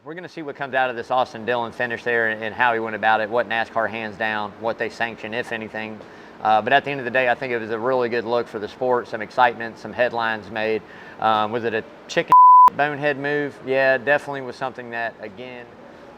We're going to see what comes out of this Austin Dillon finish there and how he went about it, what NASCAR hands down, what they sanction, if anything. But at the end of the day, I think it was a really good look for the sport, some excitement, some headlines made. Was it a chicken bonehead move? Yeah, definitely was something that, again,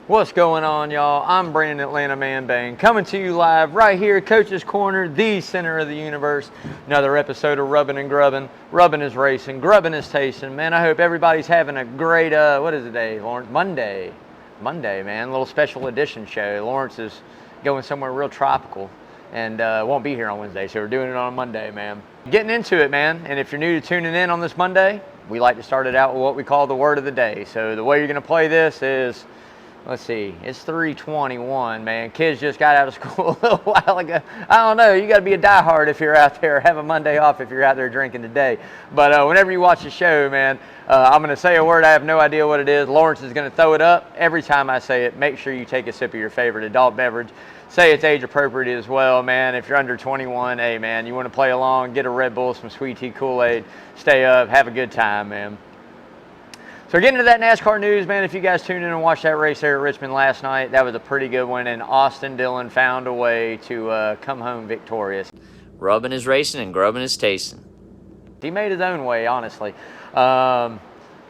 what's going on, y'all? I'm Brandon Atlanta Man Bang, coming to you live right here, Coach's Corner, the center of the universe. Another episode of Rubbing and Grubbing. Rubbing is racing, grubbing is tasting. Man, I hope everybody's having a great, what is the day, Lawrence? Monday, man, a little special edition show. Lawrence is going somewhere real tropical and won't be here on Wednesday, so we're doing it on Monday, man. Getting into it, man, and if you're new to tuning in on this Monday, we like to start it out with what we call the word of the day. So the way you're going to play this is, let's see, it's 3:21, man. Kids just got out of school a little while ago. I don't know, you got to be a diehard if you're out there, have a Monday off if you're out there drinking today. But whenever you watch the show, man, I'm going to say a word, I have no idea what it is. Lawrence is going to throw it up. Every time I say it, make sure you take a sip of your favorite adult beverage. Say it's age appropriate as well, man. If you're under 21, hey, man, you want to play along, get a Red Bull, some sweet tea, Kool-Aid, stay up, have a good time, man. So getting into that NASCAR news, man, if you guys tuned in and watched that race there at Richmond last night, that was a pretty good one, and Austin Dillon found a way to come home victorious. Rubbing is racing and grubbing is tasting. He made his own way, honestly.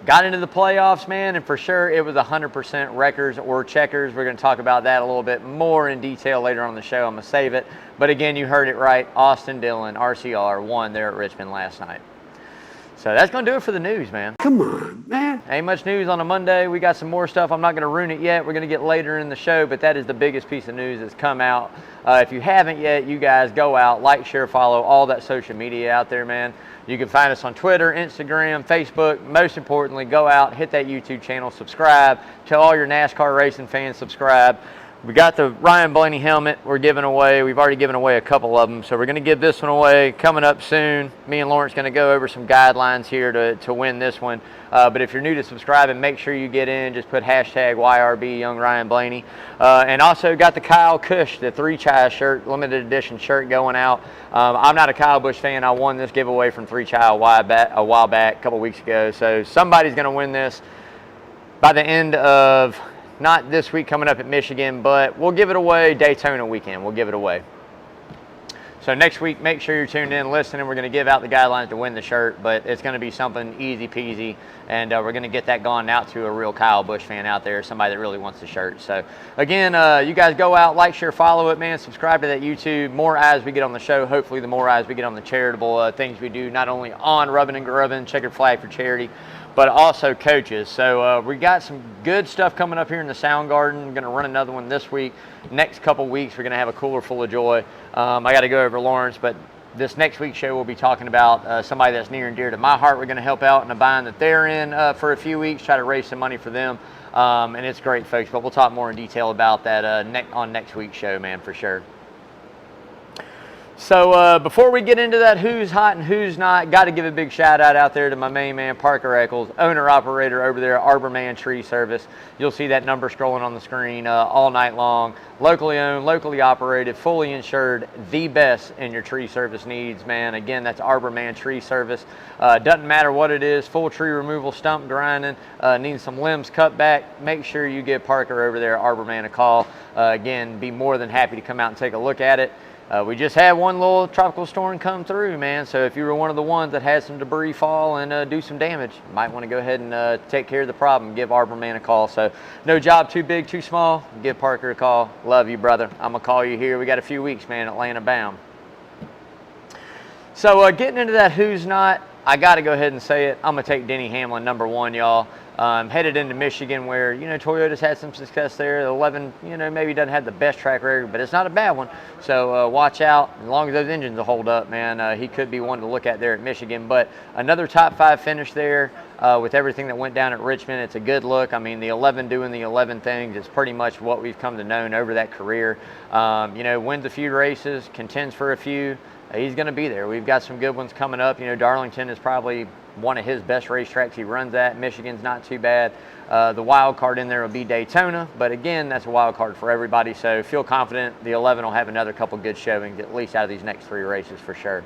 Got into the playoffs, man, and for sure it was 100% wreckers or checkers. We're going to talk about that a little bit more in detail later on the show. I'm going to save it. But again, you heard it right. Austin Dillon, RCR, won there at Richmond last night. So that's going to do it for the news, man. Come on, man. Ain't much news on a Monday. We got some more stuff. I'm not going to ruin it yet. We're going to get later in the show, but that is the biggest piece of news that's come out. If you haven't yet, you guys go out, like, share, follow all that social media out there, man. You can find us on Twitter, Instagram, Facebook. Most importantly, go out, hit that YouTube channel, subscribe. Tell all your NASCAR racing fans, subscribe. We got the Ryan Blaney helmet we're giving away. We've already given away a couple of them, so we're going to give this one away coming up soon. Me and Lawrence going to go over some guidelines here to win this one. But if you're new to subscribing, make sure you get in. Just put hashtag YRB Young Ryan Blaney. And also got the Kyle Kush, the 3-Chai shirt, limited edition shirt going out. I'm not a Kyle Busch fan. I won this giveaway from 3-Chai a while back, a couple weeks ago. So somebody's going to win this by the end of, not this week coming up at Michigan, but we'll give it away Daytona weekend. We'll give it away. So next week, make sure you're tuned in, listening. We're going to give out the guidelines to win the shirt, but it's going to be something easy peasy, and we're going to get that gone out to a real Kyle Busch fan out there, somebody that really wants the shirt. So again, you guys go out, like, share, follow it, man. Subscribe to that YouTube. More eyes we get on the show. Hopefully the more eyes we get on the charitable things we do, not only on Rubbing and Grubbing, Checkered Flag for Charity, but also coaches. So we got some good stuff coming up here in the Sound Garden. We're going to run another one this week. Next couple weeks, we're going to have a cooler full of joy. I got to go over Lawrence, but this next week's show we'll be talking about somebody that's near and dear to my heart. We're going to help out in a bind that they're in for a few weeks, try to raise some money for them. And it's great, folks, but we'll talk more in detail about that on next week's show, man, for sure. So before we get into that who's hot and who's not, got to give a big shout out there to my main man, Parker Eccles, owner-operator over there at Arbor Man Tree Service. You'll see that number scrolling on the screen all night long. Locally owned, locally operated, fully insured, the best in your tree service needs, man. Again, that's Arbor Man Tree Service. Doesn't matter what it is, full tree removal, stump grinding, needing some limbs cut back, make sure you give Parker over there at Arbor Man a call. Again, be more than happy to come out and take a look at it. We just had one little tropical storm come through, man, so if you were one of the ones that had some debris fall and do some damage, you might want to go ahead and take care of the problem, give Arbor Man a call. So no job too big, too small, give Parker a call. Love you, brother. I'm going to call you here. We got a few weeks, man, Atlanta bound. So getting into that who's not, I got to go ahead and say it. I'm going to take Denny Hamlin #1, y'all. Headed into Michigan where, Toyota's had some success there. The 11, maybe doesn't have the best track record, but it's not a bad one. So watch out. As long as those engines will hold up, man, he could be one to look at there at Michigan. But another top 5 finish there with everything that went down at Richmond. It's a good look. I mean, the 11 doing the 11 things is pretty much what we've come to know over that career. Wins a few races, contends for a few. He's going to be there. We've got some good ones coming up. Darlington is probably one of his best racetracks he runs at. Michigan's not too bad. The wild card in there will be Daytona, but again, that's a wild card for everybody, so feel confident the 11 will have another couple good showings, at least out of these next 3 races for sure.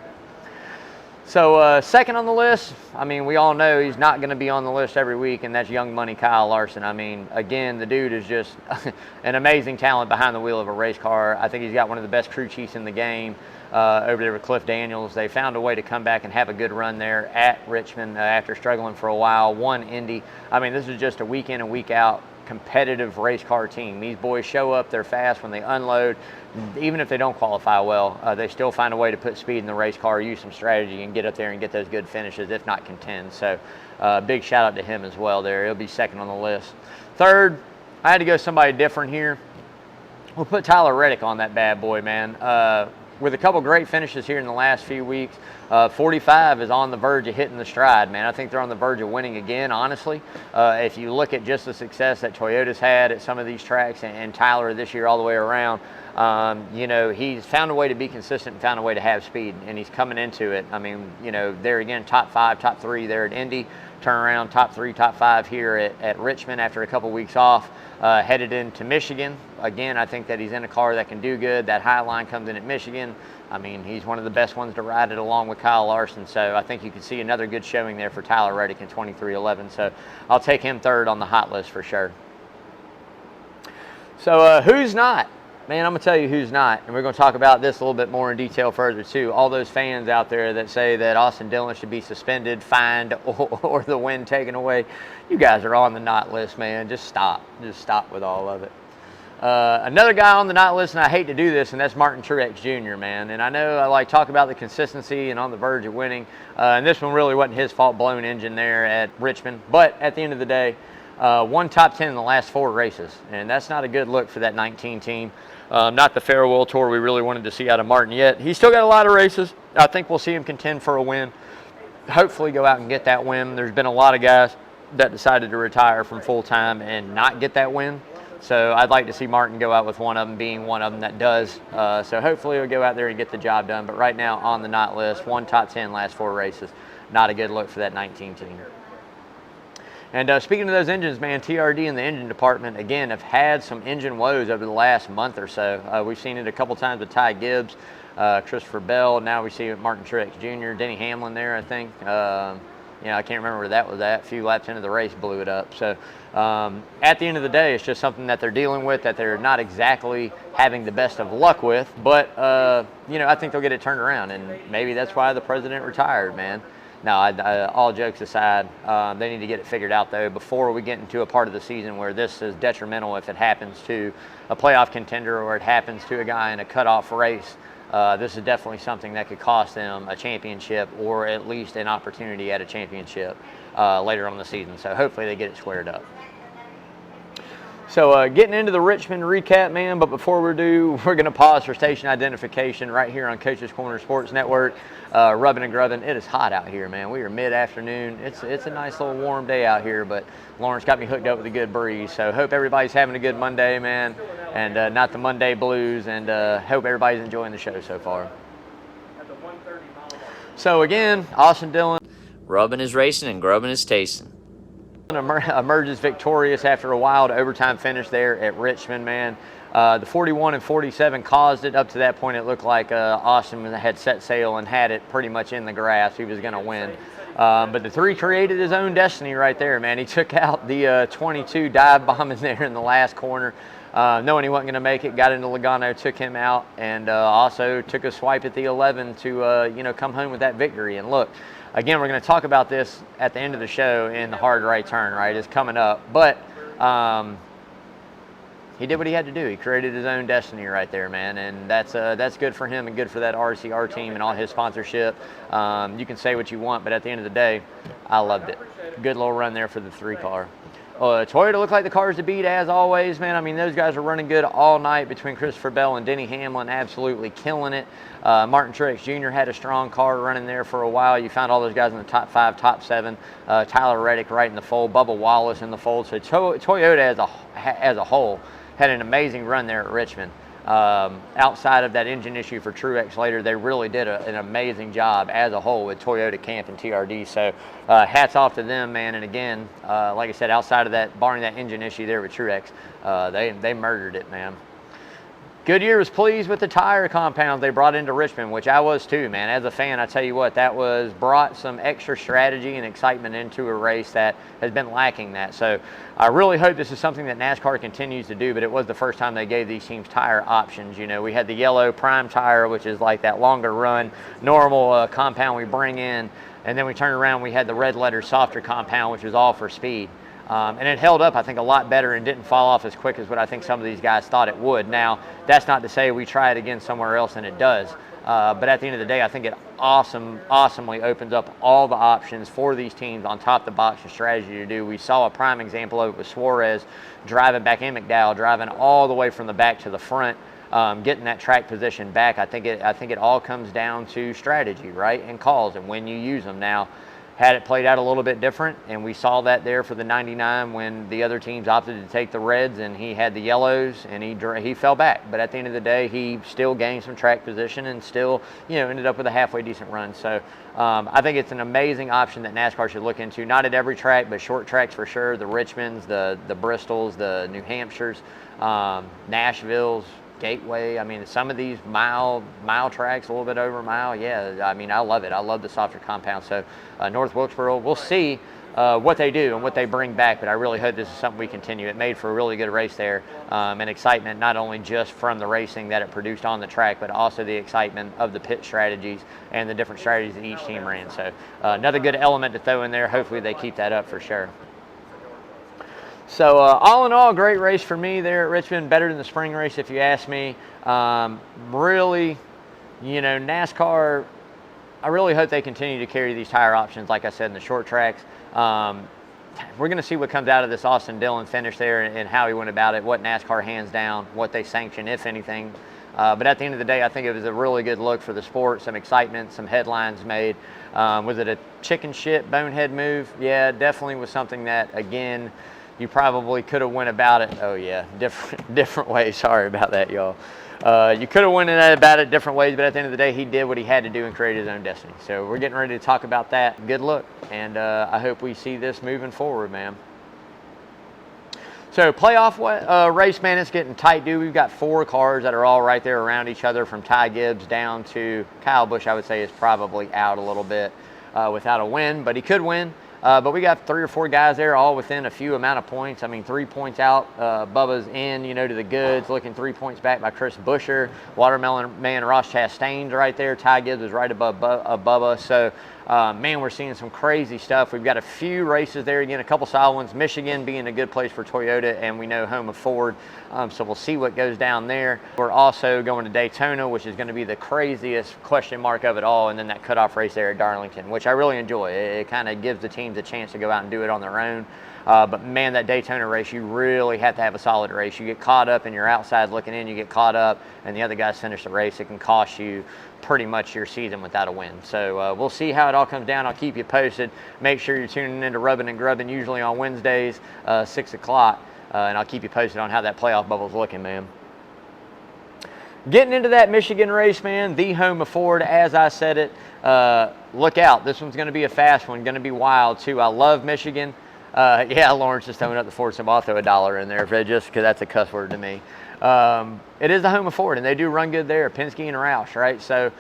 So second on the list, I mean, we all know he's not going to be on the list every week, and that's young money Kyle Larson. I mean, again, the dude is just an amazing talent behind the wheel of a race car. I think he's got one of the best crew chiefs in the game over there with Cliff Daniels. They found a way to come back and have a good run there at Richmond after struggling for a while. Won Indy. I mean, this is just a week in and week out competitive race car team. These boys show up, they're fast when they unload. Even if they don't qualify well, they still find a way to put speed in the race car, use some strategy, and get up there and get those good finishes, if not contend. So big shout out to him as well there. He'll be second on the list. Third, I had to go somebody different here. We'll put Tyler Reddick on that bad boy, man. With a couple great finishes here in the last few weeks, 45 is on the verge of hitting the stride, man. I think they're on the verge of winning again, honestly. If you look at just the success that Toyota's had at some of these tracks and Tyler this year all the way around, you know, he's found a way to be consistent and found a way to have speed, and he's coming into it. I mean, you know, there again, top 5, top 3 there at Indy, turn around top 3, top 5 here at Richmond after a couple weeks off, headed into Michigan. Again, I think that he's in a car that can do good. That high line comes in at Michigan. I mean, he's one of the best ones to ride it along with Kyle Larson. So I think you can see another good showing there for Tyler Reddick in 23-11. So I'll take him third on the hot list for sure. So who's not? Man, I'm going to tell you who's not, and we're going to talk about this a little bit more in detail further, too. All those fans out there that say that Austin Dillon should be suspended, fined, or the win taken away, you guys are on the not list, man. Just stop. Just stop with all of it. Another guy on the not list, and I hate to do this, and that's Martin Truex Jr., man. And I know I like talk about the consistency and on the verge of winning, and this one really wasn't his fault, blown engine there at Richmond. But at the end of the day, won top 10 in the last 4 races, and that's not a good look for that 19 team. Not the farewell tour we really wanted to see out of Martin yet. He's still got a lot of races. I think we'll see him contend for a win. Hopefully go out and get that win. There's been a lot of guys that decided to retire from full-time and not get that win. So I'd like to see Martin go out with one of them, being one of them that does. So hopefully he'll go out there and get the job done. But right now on the not list, won top 10 last 4 races. Not a good look for that 19 team. And speaking of those engines, man, TRD in the engine department, again, have had some engine woes over the last month or so. We've seen it a couple times with Ty Gibbs, Christopher Bell. Now we see it with Martin Truex Jr., Denny Hamlin there, I think. You know, I can't remember where that was at. A few laps into the race blew it up. So at the end of the day, it's just something that they're dealing with, that they're not exactly having the best of luck with. But, you know, I think they'll get it turned around. And maybe that's why the president retired, man. No, all jokes aside, they need to get it figured out, though, before we get into a part of the season where this is detrimental if it happens to a playoff contender or it happens to a guy in a cutoff race. This is definitely something that could cost them a championship or at least an opportunity at a championship later on in the season. So hopefully they get it squared up. So getting into the Richmond recap, man, but before we do, we're going to pause for station identification right here on Coach's Corner Sports Network. Rubbing and grubbing. It is hot out here, man. We are mid-afternoon. It's a nice little warm day out here, but Lawrence got me hooked up with a good breeze. So hope everybody's having a good Monday, man, and not the Monday blues, and hope everybody's enjoying the show so far. So again, Austin Dillon. Rubbing is racing and grubbing is tasting. Emerges victorious after a wild overtime finish there at Richmond, man. The 41 and 47 caused it. Up to that point, it looked like Austin had set sail and had it pretty much in the grasp. He was going to win. But the 3 created his own destiny right there, man. He took out the 22 dive bombing there in the last corner. Knowing he wasn't going to make it, got into Logano, took him out, and also took a swipe at the 11 to, you know, come home with that victory. And look, again, we're going to talk about this at the end of the show in the hard right turn, right? It's coming up. But he did what he had to do. He created his own destiny right there, man, and that's good for him and good for that RCR team and all his sponsorship. You can say what you want, but at the end of the day, I loved it. Good little run there for the 3 car. Toyota looked like the cars to beat as always, man. I mean, those guys are running good all night between Christopher Bell and Denny Hamlin, absolutely killing it. Martin Truex Jr. had a strong car running there for a while. You found all those guys in the top 5, top 7. Tyler Reddick right in the fold, Bubba Wallace in the fold. So Toyota as a whole had an amazing run there at Richmond. Outside of that engine issue for Truex later, they really did an amazing job as a whole with Toyota, Camp, and TRD. So hats off to them, man. And again, like I said, outside of that, barring that engine issue there with Truex, they murdered it, man. Goodyear was pleased with the tire compounds they brought into Richmond, which I was too, man. As a fan, I tell you what, that brought some extra strategy and excitement into a race that has been lacking that. So I really hope this is something that NASCAR continues to do, but it was the first time they gave these teams tire options. You know, we had the yellow prime tire, which is like that longer run, normal compound we bring in, and then we turned around, we had the red letter softer compound, which was all for speed. And it held up, I think, a lot better and didn't fall off as quick as what I think some of these guys thought it would. Now, that's not to say we try it again somewhere else and it does. But at the end of the day, I think it awesomely opens up all the options for these teams on top of the box and strategy to do. We saw a prime example of it with Suarez driving back in McDowell, driving all the way from the back to the front, getting that track position back. I think it all comes down to strategy, right, and calls and when you use them. Now, had it played out a little bit different, and we saw that there for the 99 when the other teams opted to take the reds and he had the yellows and he fell back. But at the end of the day, he still gained some track position and still, you know, ended up with a halfway decent run. So I think it's an amazing option that NASCAR should look into. Not at every track, but short tracks for sure. The Richmonds, the Bristols, the New Hampshires, Nashvilles, Gateway. I mean, some of these mile tracks, a little bit over a mile. Yeah, I mean, I love it. I love the softer compound. So North Wilkesboro, we'll see what they do and what they bring back, but I really hope this is something we continue. It made for a really good race there, and excitement not only just from the racing that it produced on the track, but also the excitement of the pit strategies and the different strategies that each team ran. So another good element to throw in there. Hopefully they keep that up for sure. So all in all, great race for me there at Richmond. Better than the spring race, if you ask me. Really, you know, NASCAR, I really hope they continue to carry these tire options, like I said, in the short tracks. We're going to see what comes out of this Austin Dillon finish there and how he went about it, what NASCAR hands down, what they sanction, if anything. But at the end of the day, I think it was a really good look for the sport, some excitement, some headlines made. Was it a chicken shit bonehead move? Yeah, it definitely was something that, again, you probably could have went about it. Oh yeah, different ways. Sorry about that, y'all. You could have went about it different ways, but at the end of the day, he did what he had to do and created his own destiny. So we're getting ready to talk about that. Good look, and I hope we see this moving forward, man. So playoff race, man, it's getting tight, dude. We've got 4 cars that are all right there around each other, from Ty Gibbs down to Kyle Busch. I would say is probably out a little bit without a win, but he could win. But we got 3 or 4 guys there, all within a few amount of points. I mean, 3 points out. Bubba's in, you know, to the goods, looking 3 points back by Chris Buescher. Watermelon Man Ross Chastain's right there. Ty Gibbs is right above Bubba. So, man, we're seeing some crazy stuff. We've got a few races there. Again, a couple solid ones. Michigan being a good place for Toyota, and we know home of Ford. So we'll see what goes down there. We're also going to Daytona, which is going to be the craziest question mark of it all, and then that cutoff race there at Darlington, which I really enjoy. It kind of gives the teams a chance to go out and do it on their own. But man, that Daytona race, you really have to have a solid race. You get caught up and you're outside looking in, you get caught up and the other guys finish the race. It can cost you pretty much your season without a win. So we'll see how it all comes down. I'll keep you posted. Make sure you're tuning into Rubbing and Grubbing, usually on Wednesdays, 6 o'clock. And I'll keep you posted on how that playoff bubble's looking, man. Getting into that Michigan race, man, the home of Ford, as I said it. Look out. This one's going to be a fast one, going to be wild, too. I love Michigan. Yeah, Lawrence is throwing up the Ford symbol. I'll throw $1 in there just because that's a cuss word to me. It is the home of Ford, and they do run good there. Penske and Roush, right? So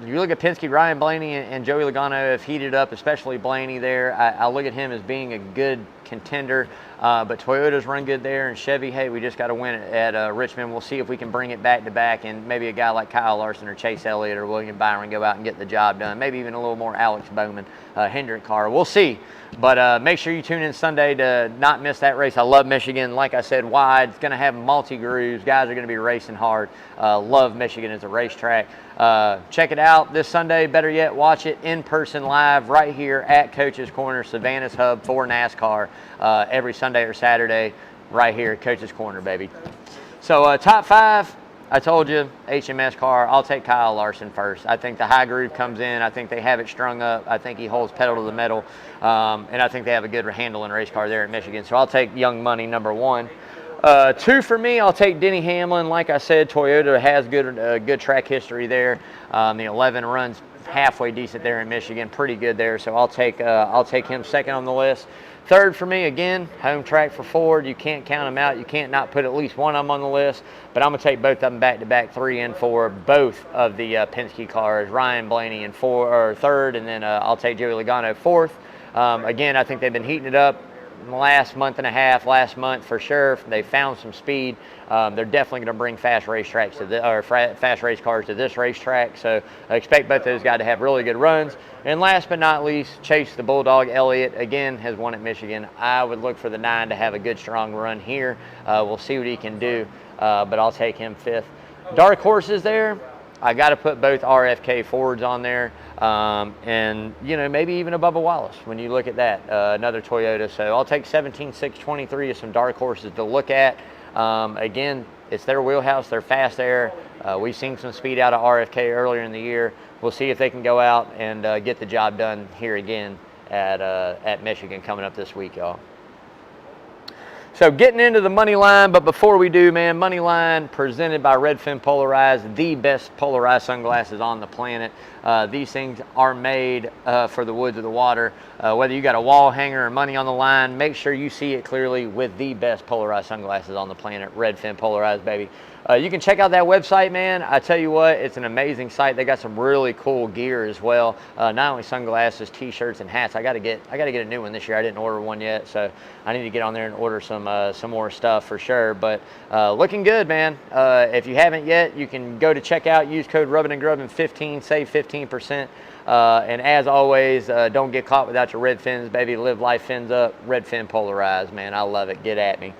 you look at Penske, Ryan Blaney and Joey Logano have heated up, especially Blaney there. I look at him as being a good contender, but Toyota's run good there, and Chevy, hey, we just got to win it at Richmond. We'll see if we can bring it back to back, and maybe a guy like Kyle Larson or Chase Elliott or William Byron go out and get the job done. Maybe even a little more Alex Bowman, Hendrick car. We'll see. But make sure you tune in Sunday to not miss that race. I love Michigan. Like I said, wide. It's going to have multi-grooves. Guys are going to be racing hard. Love Michigan as a racetrack. Check it out this Sunday. Better yet, watch it in person live right here at Coach's Corner, Savannah's hub for NASCAR, every Sunday or Saturday right here at Coach's Corner, baby. So top 5. I told you, HMS car, I'll take Kyle Larson first. I think the high groove comes in. I think they have it strung up. I think he holds pedal to the metal. And I think they have a good handling race car there at Michigan. So I'll take Young Money, number 1. 2 for me, I'll take Denny Hamlin. Like I said, Toyota has good track history there. The 11 runs halfway decent there in Michigan, pretty good there. So I'll take him second on the list. Third for me, again, home track for Ford. You can't count them out. You can't not put at least one of them on the list. But I'm going to take both of them back-to-back, 3 and 4, both of the Penske cars. Ryan Blaney in third, and then I'll take Joey Logano fourth. Again, I think they've been heating it up in the last month and a half, last month for sure. They found some speed. They're definitely going to bring fast race cars to this racetrack. So I expect both those guys to have really good runs. And last but not least, Chase the Bulldog Elliott, again, has won at Michigan. I would look for the 9 to have a good, strong run here. We'll see what he can do, but I'll take him 5th. Dark horses there, I got to put both RFK Fords on there, and maybe even a Bubba Wallace when you look at that, another Toyota. So I'll take 17, 6, 23 as some dark horses to look at. Again, it's their wheelhouse. They're fast there. We've seen some speed out of RFK earlier in the year. We'll see if they can go out and get the job done here again at Michigan coming up this week, y'all. So getting into the money line, but before we do, man, money line presented by Redfin Polarized, the best polarized sunglasses on the planet. These things are made for the woods of the water. Whether you got a wall hanger or money on the line, make sure you see it clearly with the best polarized sunglasses on the planet, Redfin Polarized, baby. You can check out that website, man. I tell you what, it's an amazing site. They got some really cool gear as well. Not only sunglasses, t-shirts, and hats. I gotta get a new one this year. I didn't order one yet, so I need to get on there and order some more stuff for sure. But looking good, man. If you haven't yet, you can go to checkout. Use code Grubbing and Grubbing 15, save 15%. And as always, don't get caught without your red fins, baby. Live life fins up. Redfin Polarized, man. I love it. Get at me.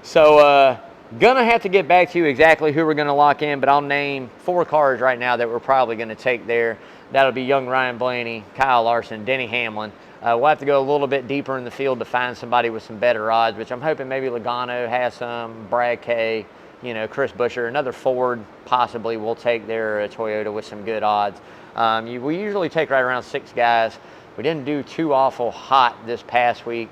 So. Gonna have to get back to you exactly who we're gonna lock in, but I'll name 4 cars right now that we're probably gonna take there. That'll be young Ryan Blaney, Kyle Larson, Denny Hamlin. We'll have to go a little bit deeper in the field to find somebody with some better odds, which I'm hoping maybe Logano has some, Brad Kay, Chris Buescher, another Ford possibly will take their Toyota with some good odds. We usually take right around 6 guys. We didn't do too awful hot this past week.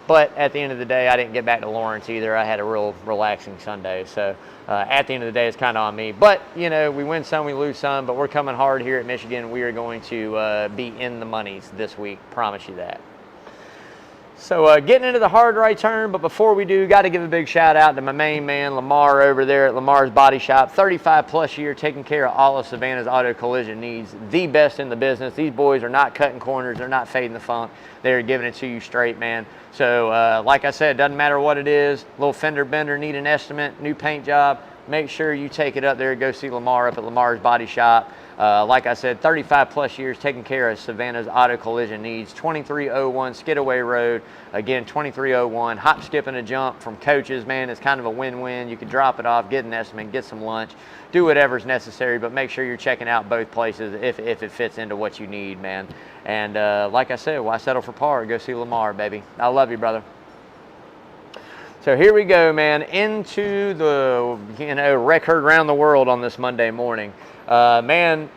But at the end of the day, I didn't get back to Lawrence either. I had a real relaxing Sunday. So at the end of the day, it's kind of on me. But, we win some, we lose some. But we're coming hard here at Michigan. We are going to be in the monies this week. Promise you that. So getting into the hard right turn, but before we do, got to give a big shout out to my main man, Lamar, over there at Lamar's Body Shop. 35 plus year, taking care of all of Savannah's auto collision needs. The best in the business. These boys are not cutting corners. They're not fading the funk. They're giving it to you straight, man. So like I said, doesn't matter what it is. Little fender bender, need an estimate, new paint job. Make sure you take it up there. Go see Lamar up at Lamar's Body Shop. Like I said, 35 plus years taking care of Savannah's auto collision needs. 2301 Skidaway Road. Again, 2301. Hop, skip, and a jump from Coaches, man. It's kind of a win-win. You can drop it off, get an estimate, get some lunch, do whatever's necessary, but make sure you're checking out both places if it fits into what you need, man. And like I said, why settle for par? Go see Lamar, baby. I love you, brother. So here we go, man, into the record around the world on this Monday morning. Man,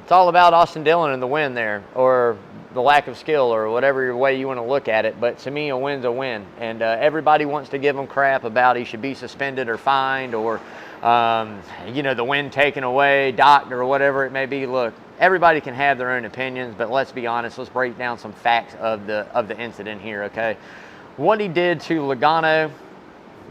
it's all about Austin Dillon and the win there, or the lack of skill, or whatever way you want to look at it. But to me, a win's a win. And everybody wants to give him crap about he should be suspended or fined, or the win taken away, docked, or whatever it may be. Look, everybody can have their own opinions, but let's be honest. Let's break down some facts of the incident here, okay? What he did to Logano,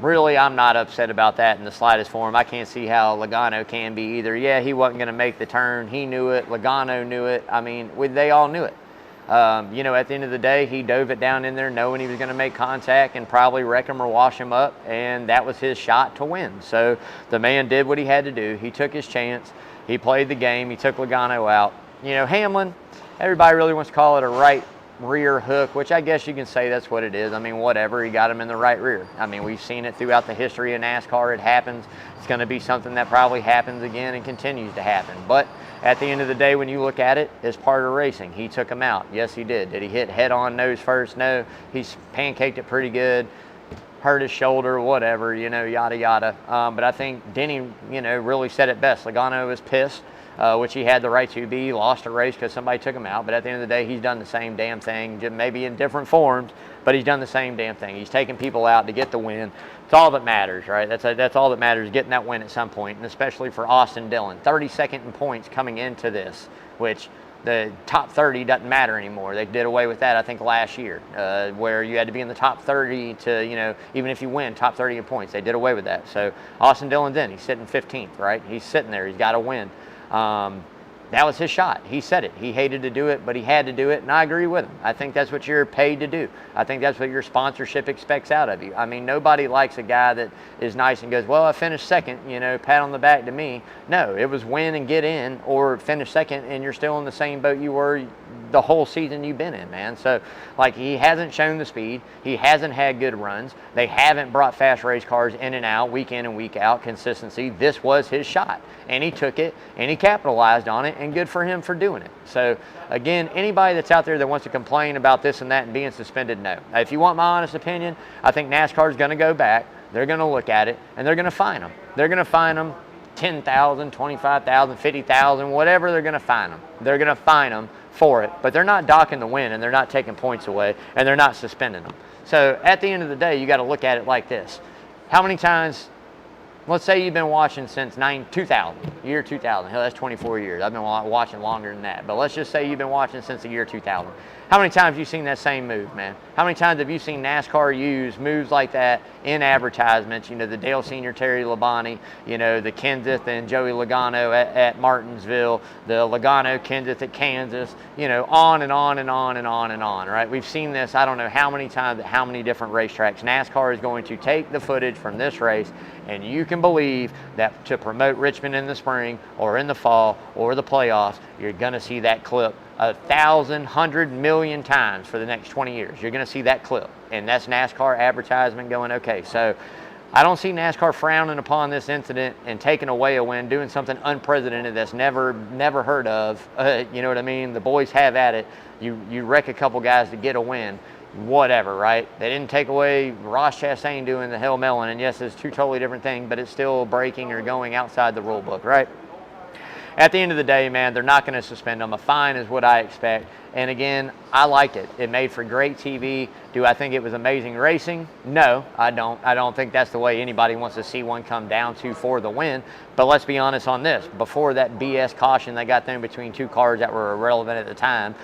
really, I'm not upset about that in the slightest form. I can't see how Logano can be either. Yeah, he wasn't going to make the turn. He knew it. Logano knew it. I mean, they all knew it. At the end of the day, he dove it down in there knowing he was going to make contact and probably wreck him or wash him up, and that was his shot to win. So the man did what he had to do. He took his chance. He played the game. He took Logano out. Hamlin, everybody really wants to call it a right rear hook, which I guess you can say that's what it is. I mean, whatever, he got him in the right rear. I mean, we've seen it throughout the history of NASCAR. It happens. It's going to be something that probably happens again and continues to happen. But at the end of the day, when you look at it, it's part of racing. He took him out. Yes, he did. Did he hit head on nose first? No. He's pancaked it pretty good. Hurt his shoulder, whatever, yada, yada. But I think Denny, really said it best. Logano was pissed. Which he had the right to be. He lost a race because somebody took him out. But at the end of the day, he's done the same damn thing, maybe in different forms, but he's done the same damn thing. He's taking people out to get the win. It's all that matters, right? That's all that matters, getting that win at some point, and especially for Austin Dillon. 32nd in points coming into this, which the top 30 doesn't matter anymore. They did away with that, I think, last year, where you had to be in the top 30 to, even if you win, top 30 in points. They did away with that. So Austin Dillon's in. He's sitting 15th, right? He's sitting there. He's got to win. That was his shot. He said it. He hated to do it, but he had to do it, and I agree with him. I think that's what you're paid to do. I think that's what your sponsorship expects out of you. I mean, nobody likes a guy that is nice and goes, well, I finished second, pat on the back to me. No, it was win and get in, or finish second, and you're still in the same boat you were the whole season you've been in, man. So, he hasn't shown the speed. He hasn't had good runs. They haven't brought fast race cars in and out, week in and week out, consistency. This was his shot, and he took it, and he capitalized on it, and good for him for doing it. So, again, anybody that's out there that wants to complain about this and that and being suspended, no. If you want my honest opinion, I think NASCAR is going to go back. They're going to look at it, and they're going to fine them. They're going to fine them $10,000, $25,000, $50,000, whatever they're going to fine them. They're going to fine them for it, but they're not docking the win, and they're not taking points away, and they're not suspending them. So at the end of the day, you got to look at it like this. How many times, let's say you've been watching since 2000, year 2000. Hell, that's 24 years. I've been watching longer than that, but let's just say you've been watching since the year 2000. How many times have you seen that same move, man? How many times have you seen NASCAR use moves like that in advertisements? The Dale Sr. Terry Labonte, the Kenseth and Joey Logano at Martinsville, the Logano Kenseth at Kansas, on and on and on and on and on, right? We've seen this, I don't know how many times at how many different racetracks. NASCAR is going to take the footage from this race, and you can believe that to promote Richmond in the spring or in the fall or the playoffs, you're going to see that clip 1,000, 100 million times for the next 20 years. You're going to see that clip, and that's NASCAR advertisement going, okay. So I don't see NASCAR frowning upon this incident and taking away a win, doing something unprecedented that's never heard of. You know what I mean? The boys have at it. You wreck a couple guys to get a win, whatever, right? They didn't take away Ross Chastain doing the Hell Melon, and yes, it's two totally different things, but it's still breaking or going outside the rule book, right? At the end of the day, man, they're not going to suspend them. A fine is what I expect. And again, I liked it. It made for great TV. Do I think it was amazing racing? No, I don't. I don't think that's the way anybody wants to see one come down to for the win. But let's be honest on this. Before that BS caution that got thrown between two cars that were irrelevant at the time,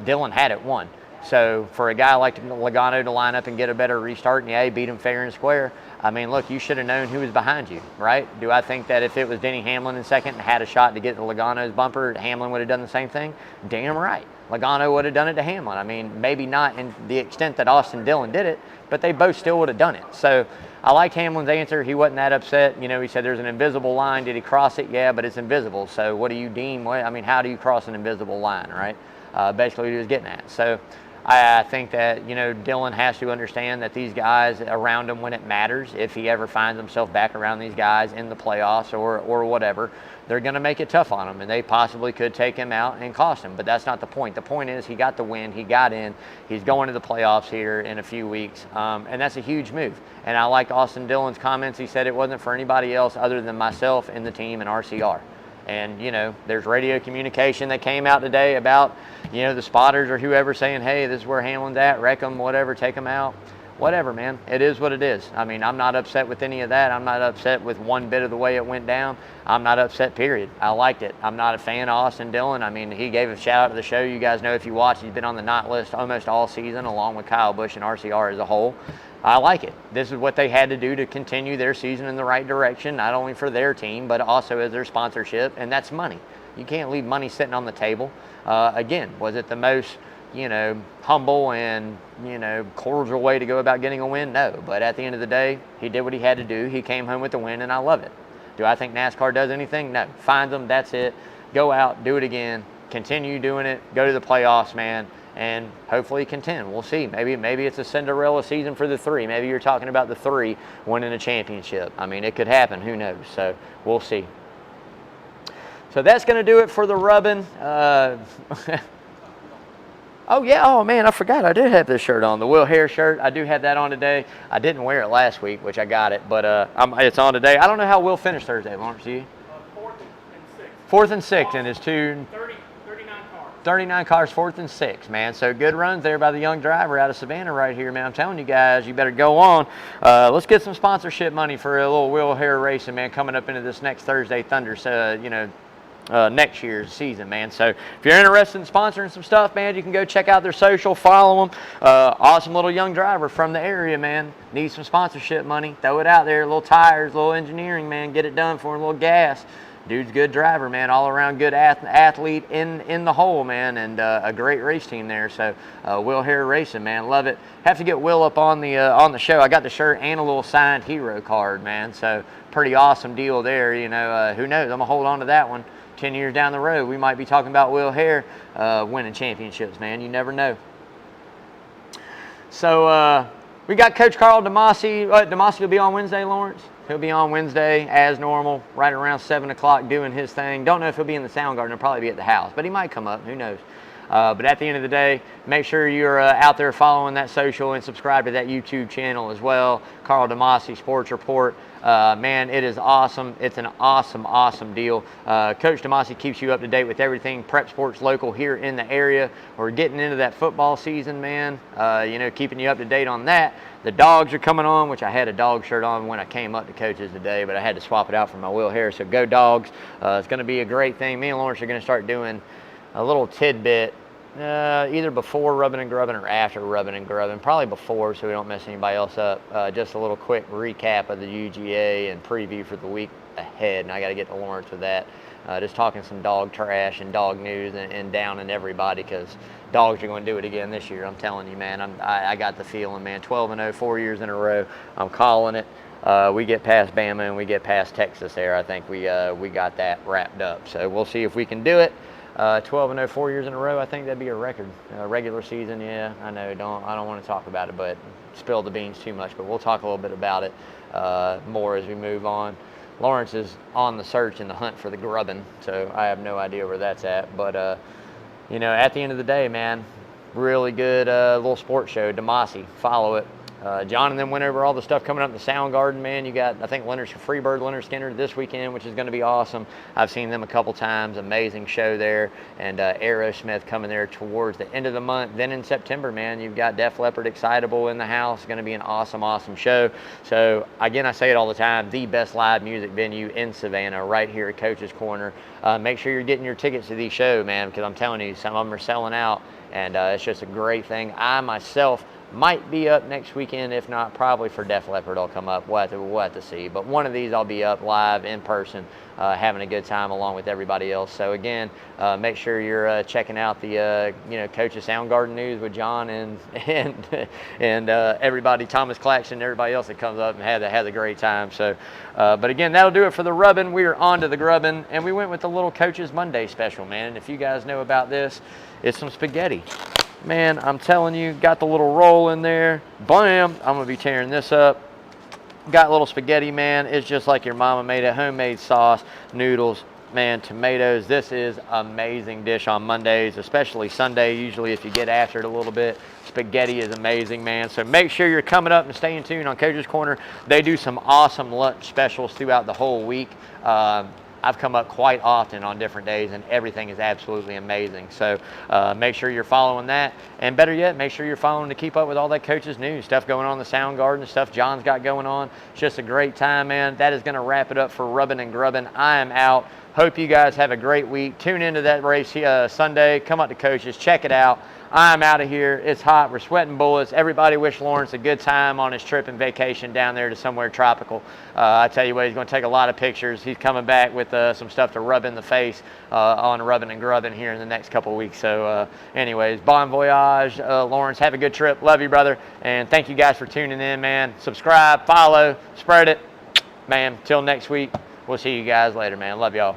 Dillon had it won. So for a guy like Logano to line up and get a better restart, and yeah, he beat him fair and square, I mean, look, you should have known who was behind you, right? Do I think that if it was Denny Hamlin in second and had a shot to get the Logano's bumper, Hamlin would have done the same thing? Damn right. Logano would have done it to Hamlin. I mean, maybe not in the extent that Austin Dillon did it, but they both still would have done it. So I liked Hamlin's answer. He wasn't that upset. He said there's an invisible line. Did he cross it? Yeah, but it's invisible. So what do you deem? I mean, how do you cross an invisible line, right? Basically what he was getting at. So I think that, Dillon has to understand that these guys around him when it matters, if he ever finds himself back around these guys in the playoffs or whatever, they're going to make it tough on him, and they possibly could take him out and cost him. But that's not the point. The point is he got the win. He got in. He's going to the playoffs here in a few weeks, and that's a huge move. And I liked Austin Dillon's comments. He said it wasn't for anybody else other than myself and the team and RCR. And, there's radio communication that came out today about, the spotters or whoever saying, hey, this is where Hamlin's at, wreck them, whatever, take them out. Whatever, man. It is what it is. I mean, I'm not upset with any of that. I'm not upset with one bit of the way it went down. I'm not upset, period. I liked it. I'm not a fan of Austin Dillon. I mean, he gave a shout out to the show. You guys know if you watch, he's been on the not list almost all season, along with Kyle Busch and RCR as a whole. I like it. This is what they had to do to continue their season in the right direction, not only for their team, but also as their sponsorship, and that's money. You can't leave money sitting on the table. Again, was it the most, humble and, cordial way to go about getting a win? No. But at the end of the day, he did what he had to do. He came home with the win, and I love it. Do I think NASCAR does anything? No. Finds them, that's it. Go out, do it again, continue doing it, go to the playoffs, man, and hopefully contend. We'll see. Maybe it's a Cinderella season for the three. Maybe you're talking about the three winning a championship. I mean, it could happen. Who knows? So we'll see. So that's going to do it for the rubbing. Oh, yeah. Oh, man, I forgot. I did have this shirt on, the Will Hare shirt. I do have that on today. I didn't wear it last week, which I got it, but it's on today. I don't know how Will finished Thursday, Lawrence, do you? Fourth and sixth in his 39 cars. 39 cars, fourth and sixth, man. So good runs there by the young driver out of Savannah right here, man. I'm telling you guys, you better go on. Let's get some sponsorship money for a little Will Hare racing, man, coming up into this next Thursday Thunder, next year's season, man. So if you're interested in sponsoring some stuff, man, you can go check out their social, follow them. Awesome little young driver from the area, man. Needs some sponsorship money. Throw it out there. Little tires, little engineering, man. Get it done for him. A little gas. Dude's good driver, man. All around good athlete in the hole, man, and a great race team there. So Will Hare Racing, man, love it. Have to get Will up on the show. I got the shirt and a little signed hero card, man. So pretty awesome deal there. You know, who knows? I'm gonna hold on to that one. 10 years down the road, we might be talking about Will Hare winning championships, man. You never know. So we got Coach Carl DeMasi. DeMasi will be on Wednesday, Lawrence. He'll be on Wednesday as normal, right around 7 o'clock doing his thing. Don't know if he'll be in the Sound Garden. He'll probably be at the house, but he might come up. Who knows? But at the end of the day, make sure you're out there following that social and subscribe to that YouTube channel as well. Carl DeMasi Sports Report. Man, it is awesome. It's an awesome, awesome deal. Coach DeMasi keeps you up to date with everything prep sports local here in the area. We're getting into that football season, man. You know, keeping you up to date on that. The dogs are coming on, which I had a dog shirt on when I came up to coaches today, but I had to swap it out for my Will Hare. So go dogs. It's going to be a great thing. Me and Lawrence are going to start doing a little tidbit either before Rubbing and Grubbing or after Rubbing and Grubbing. Probably before, so we don't mess anybody else up. Just a little quick recap of the UGA and preview for the week ahead, and I got to get to Lawrence with that. Just talking some dog trash and dog news and downing everybody, because dogs are going to do it again this year. I'm telling you, man. I got the feeling, man. 12-0, 4 years in a row. I'm calling it. We get past Bama and we get past Texas there. I think we got that wrapped up. So we'll see if we can do it. 12-0, 4 years in a row. I think that'd be a record. Regular season, yeah. I know. I don't want to talk about it, but spill the beans too much. But we'll talk a little bit about it more as we move on. Lawrence is on the search and the hunt for the Grubbing, so I have no idea where that's at. But you know, at the end of the day, man, really good little sports show. DeMasi, follow it. John and them went over all the stuff coming up in the Sound Garden, man. You got, I think, Freebird, Leonard Skinner this weekend, which is going to be awesome. I've seen them a couple times. Amazing show there. And Aerosmith coming there towards the end of the month. Then in September, man, you've got Def Leppard Excitable in the house. It's going to be an awesome, awesome show. So, again, I say it all the time, the best live music venue in Savannah, right here at Coach's Corner. Make sure you're getting your tickets to these shows, man, because I'm telling you, some of them are selling out. And it's just a great thing. I, myself, might be up next weekend. If not, probably for Def Leppard I'll come up. We'll have to see. But one of these I'll be up live in person, having a good time along with everybody else. So again, make sure you're checking out the Coach's Sound Garden News with John and everybody, Thomas Claxton, and everybody else that comes up and has a great time. So, but again, that'll do it for the Rubbing. We are on to the Grubbing, and we went with the little Coach's Monday special, man. And if you guys know about this, it's some spaghetti. Man, I'm telling you, got the little roll in there. Bam! I'm going to be tearing this up. Got a little spaghetti, man. It's just like your mama made it. Homemade sauce, noodles, man, tomatoes. This is amazing dish on Mondays, especially Sunday, usually if you get after it a little bit. Spaghetti is amazing, man. So make sure you're coming up and staying tuned on Coach's Corner. They do some awesome lunch specials throughout the whole week. I've come up quite often on different days, and everything is absolutely amazing. So make sure you're following that. And better yet, make sure you're following to keep up with all that Coach's news, stuff going on in the Sound Garden, stuff John's got going on. It's just a great time, man. That is going to wrap it up for Rubbing and Grubbing. I am out. Hope you guys have a great week. Tune into that race Sunday. Come up to Coach's. Check it out. I'm out of here. It's hot. We're sweating bullets. Everybody wish Lawrence a good time on his trip and vacation down there to somewhere tropical. I tell you what, he's going to take a lot of pictures. He's coming back with some stuff to rub in the face on Rubbing and Grubbing here in the next couple of weeks. So anyways, bon voyage, Lawrence. Have a good trip. Love you, brother. And thank you guys for tuning in, man. Subscribe, follow, spread it. Man, till next week. We'll see you guys later, man. Love y'all.